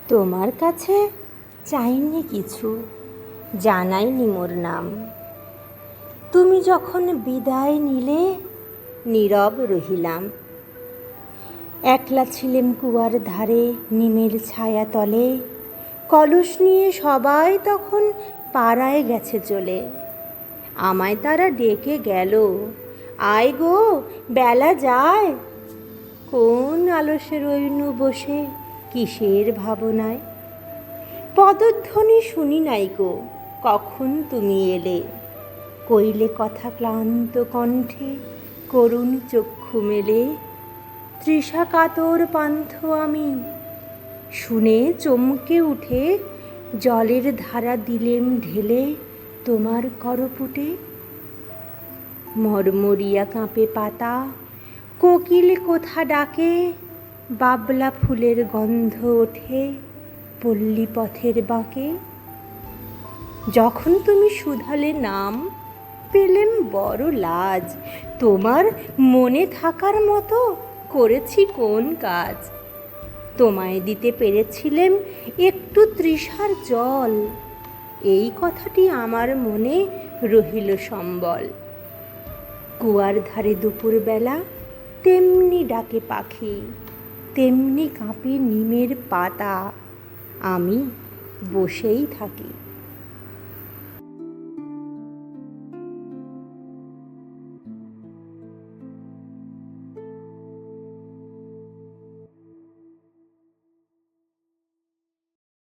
তোমার কাছে চাইনি কিছু, জানাইনি মোর নাম। তুমি যখন বিদায় নিলে নীরব রহিলাম। একলা ছিলেম কুয়ার ধারে নিমের ছায়া তলে, কলস নিয়ে সবাই তখন পাড়ায় গেছে চলে। আমায় তারা ডেকে গেল, আয় গো বেলা যায়। কোন আলসে রইনু বসে কিসের ভাবনায়। পদধ্বনি শুনি নাই গো, কখন তুমি এলে। কইলে কথা ক্লান্ত কণ্ঠে, করুণ চক্ষু মেলে। তৃষা কাতর পান্থ আমি, শুনে চমকে উঠে জলের ধারা দিলেম ঢেলে তোমার করপুটে। মরমরিয়া কাঁপে পাতা, কোকিল কোথা ডাকে, বাবলা ফুলের গন্ধ ওঠে পল্লী পথের বাঁকে। যখন তুমি শুধালে নাম, পেলেম বড় লাজ। তোমার মনে থাকার মতো করেছি কোন কাজ। তোমায় দিতে পেরেছিলেম একটু তৃষার জল, এই কথাটি আমার মনে রহিল সম্বল। কুয়ার ধারে দুপুরবেলা তেমনি ডাকে পাখি, তেমনি কাঁপে নিমের পাতা। আমি বসেই থাকি।